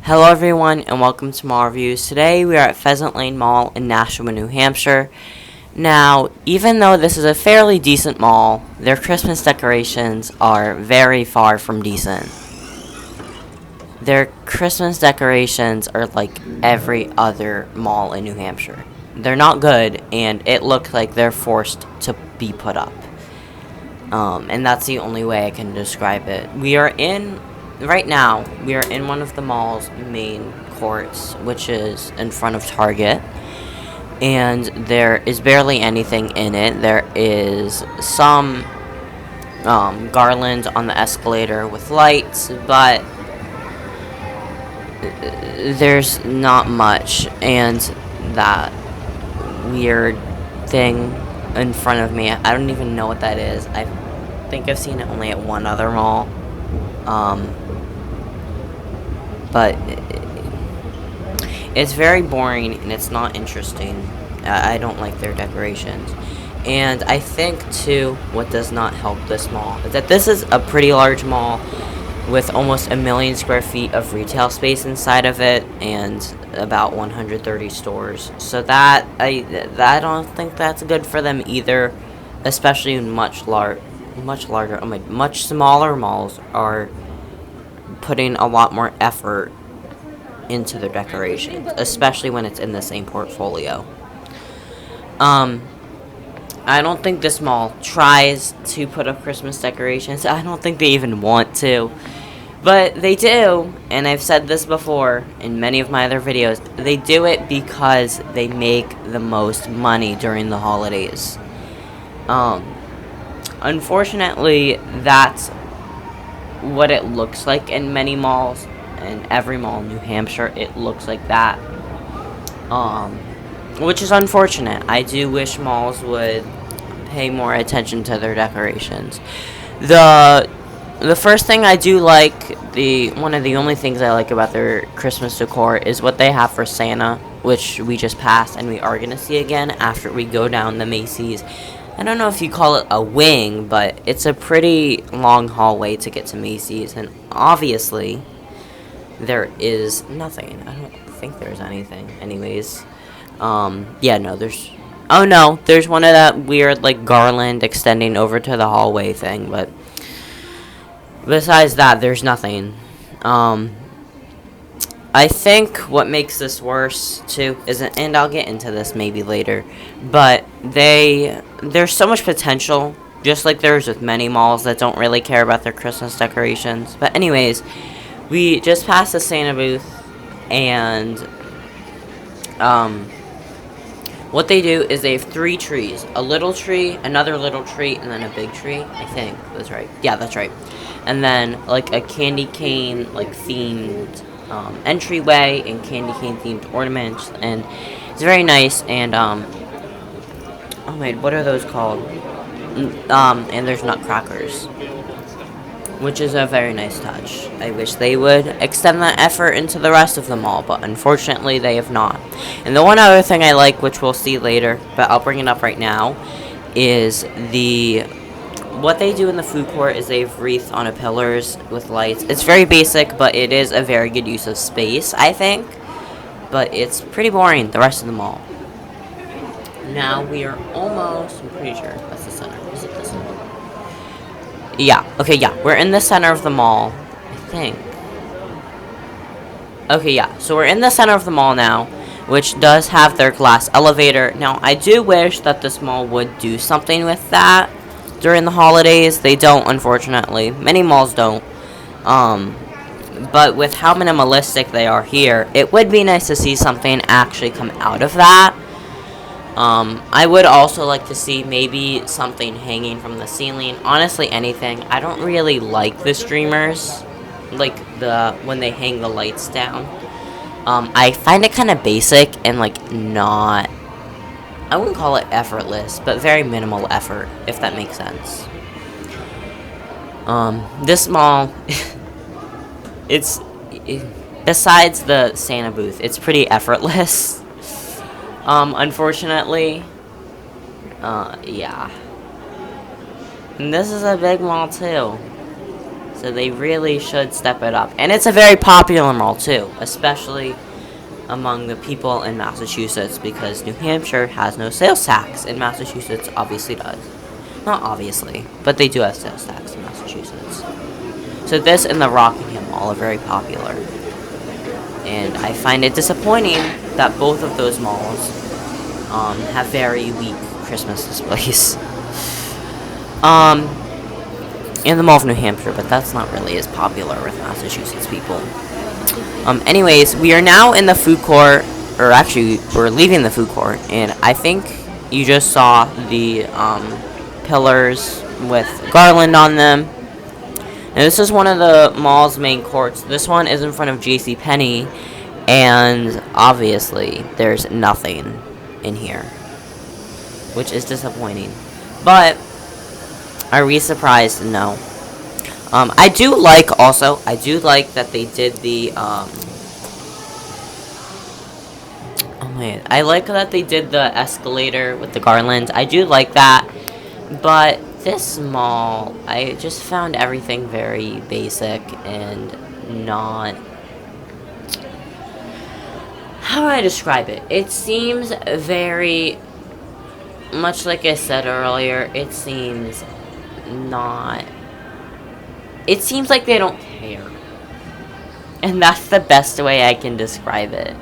Hello everyone and welcome to Mall Reviews. Today we are at Pheasant Lane Mall in Nashua, New Hampshire. Now, even though this is a fairly decent mall, their Christmas decorations are very far from decent. Their Christmas decorations are like every other mall in New Hampshire. They're not good, and it looks like they're forced to be put up. And that's the only way I can describe it. Right now, we are in one of the mall's main courts, which is in front of Target. And there is barely anything in it. There is some garland on the escalator with lights, but there's not much. And that weird thing in front of me, I don't even know what that is. I think I've seen it only at one other mall. But it's very boring and it's not interesting. I don't like their decorations. And I think, too, what does not help this mall is that this is a pretty large mall with almost 1 million square feet of retail space inside of it and about 130 stores. So I don't think that's good for them either, especially in much smaller malls are putting a lot more effort into their decorations, especially when it's in the same portfolio. I don't think this mall tries to put up Christmas decorations. I don't think they even want to. But they do, and I've said this before in many of my other videos, they do it because they make the most money during the holidays. Unfortunately, that's what it looks like in many malls. In every mall in New Hampshire, it looks like that. Which is unfortunate. I do wish malls would pay more attention to their decorations. The first thing I do like, one of the only things I like about their Christmas decor is what they have for Santa, which we just passed and we are going to see again after we go down the Macy's. I don't know if you call it a wing, but it's a pretty long hallway to get to Macy's, and obviously there is nothing. I don't think there's anything. Anyways, there's... Oh no, there's one of that weird, garland extending over to the hallway thing, but besides that, there's nothing. I think what makes this worse, too, and I'll get into this maybe later, but there's so much potential, just like there is with many malls that don't really care about their Christmas decorations. But anyways, we just passed the Santa booth, and what they do is they have 3 trees. A little tree, another little tree, and then a big tree. I think that's right. Yeah, that's right. And then, a candy cane, themed entryway and candy cane themed ornaments. And it's very nice. And, what are those called? And there's nutcrackers, which is a very nice touch. I wish they would extend that effort into the rest of the mall, but unfortunately they have not. And the one other thing I like, which we'll see later, but I'll bring it up right now, is what they do in the food court is they have wreaths on the pillars with lights. It's very basic, but it is a very good use of space, I think. But it's pretty boring, the rest of the mall. Now we are almost, I'm pretty sure that's the center. Is it the center? Yeah, okay, yeah. We're in the center of the mall, I think. Okay, yeah. So we're in the center of the mall now, which does have their glass elevator. Now, I do wish that this mall would do something with that during the holidays. They don't, unfortunately. Many malls don't. But with how minimalistic they are here, it would be nice to see something actually come out of that. I would also like to see maybe something hanging from the ceiling. Honestly, anything. I don't really like the streamers, when they hang the lights down. I find it kind of basic and, not... I wouldn't call it effortless, but very minimal effort, if that makes sense. This mall, besides the Santa booth, it's pretty effortless. Unfortunately, yeah. And this is a big mall, too. So they really should step it up. And it's a very popular mall too, especially among the people in Massachusetts, because New Hampshire has no sales tax, and Massachusetts obviously does. Not obviously, but they do have sales tax in Massachusetts. So this and the Rockingham Mall are very popular. And I find it disappointing that both of those malls have very weak Christmas displays. In the Mall of New Hampshire, but that's not really as popular with Massachusetts people. Anyways, we are now in the food court, or actually, we're leaving the food court, and I think you just saw the pillars with garland on them. Now, this is one of the mall's main courts. This one is in front of JCPenney, and obviously, there's nothing in here, which is disappointing. But are we surprised? No. I do like that they did the, I like that they did the escalator with the garland. I do like that. But this mall, I just found everything very basic and not... How do I describe it? It seems very... Much like I said earlier, it seems not... It seems like they don't care. And that's the best way I can describe it.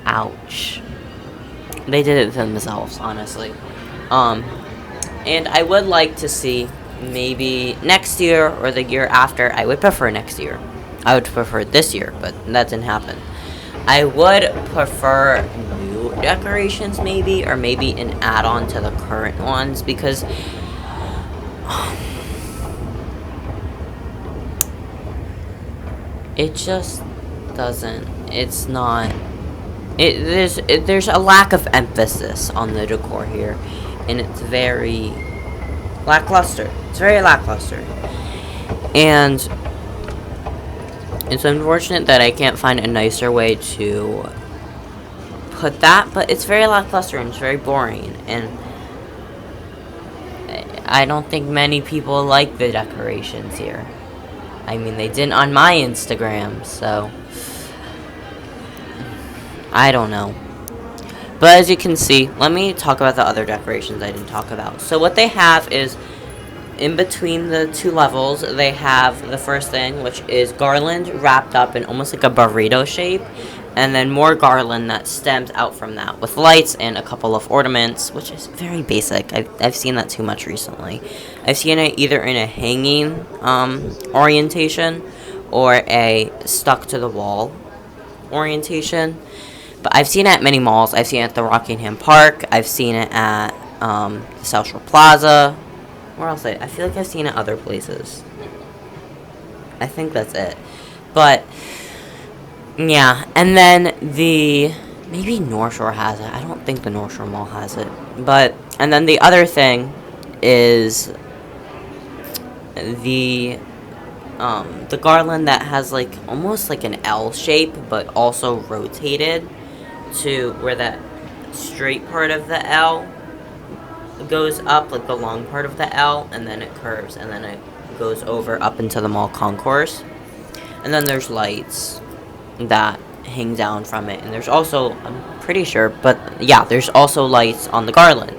Ouch. They did it to themselves, honestly. And I would like to see maybe next year or the year after. I would prefer next year. I would prefer this year, but that didn't happen. I would prefer new decorations maybe, or maybe an add-on to the current ones, because it just doesn't, it's not, there's a lack of emphasis on the decor here, and it's very lackluster. It's very lackluster. And it's unfortunate that I can't find a nicer way to put that, but it's very lackluster and it's very boring, and I don't think many people like the decorations here. I mean, they didn't on my Instagram, so I don't know. But as you can see, let me talk about the other decorations I didn't talk about. So what they have is, in between the two levels, they have the first thing, which is garland wrapped up in almost like a burrito shape, and then more garland that stems out from that with lights and a couple of ornaments, which is very basic. I've seen that too much recently. I've seen it either in a hanging orientation or a stuck to the wall orientation. But I've seen it at many malls. I've seen it at the Rockingham Park. I've seen it at the South Shore Plaza. Where else? I feel like I've seen it other places. I think that's it. But yeah, and then maybe North Shore has it. I don't think the North Shore Mall has it. But, and then the other thing is the garland that has like almost like an L shape, but also rotated to where that straight part of the L goes up, like the long part of the L, and then it curves, and then it goes over up into the mall concourse. And then there's lights that hang down from it, and there's also, I'm pretty sure, but yeah, there's also lights on the garland.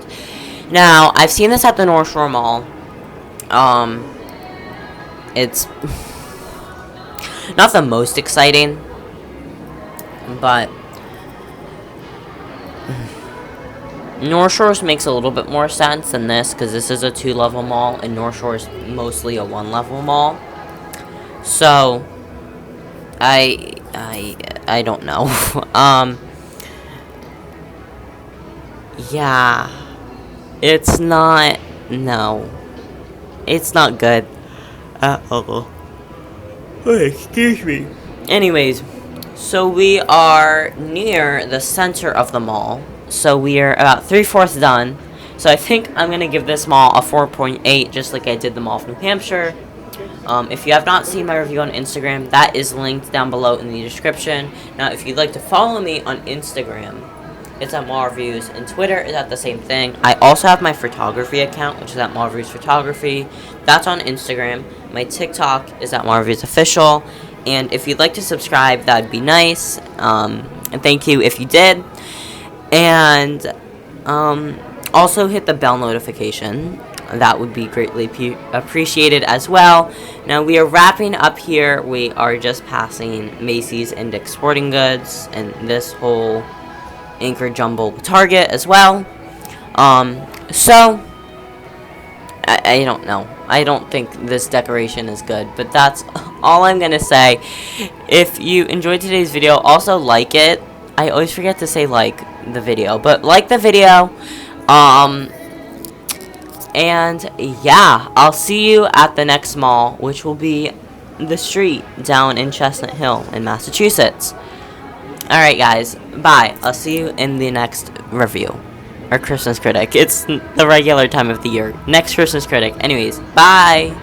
Now, I've seen this at the North Shore Mall. It's not the most exciting, but North Shore's makes a little bit more sense than this, because this is a 2-level mall, and North Shore's mostly a 1-level mall. So, I don't know. Yeah, it's not, no, it's not good at all. Oh, excuse me. Anyways, so we are near the center of the mall. So we are about 3/4 done. So I think I'm going to give this mall a 4.8, just like I did the Mall of New Hampshire. If you have not seen my review on Instagram, that is linked down below in the description. Now, if you'd like to follow me on Instagram, it's at Mall Reviews, and Twitter is at the same thing. I also have my photography account, which is at Mall Reviews Photography. That's on Instagram. My TikTok is at Marviews Official. And if you'd like to subscribe, that'd be nice. And thank you if you did. And also hit the bell notification. That would be greatly appreciated as well. Now we are wrapping up here. We are just passing Macy's and Dick's Sporting Goods and this whole Anchor Jumble Target as well. So I don't know. I don't think this decoration is good, but that's all I'm gonna say. If you enjoyed today's video, also like it. I always forget to say like the video, but like the video. And yeah, I'll see you at the next mall, which will be the street down in Chestnut Hill in Massachusetts. Alright guys, bye. I'll see you in the next review. Or Christmas Critic. It's the regular time of the year. Next Christmas Critic. Anyways, bye.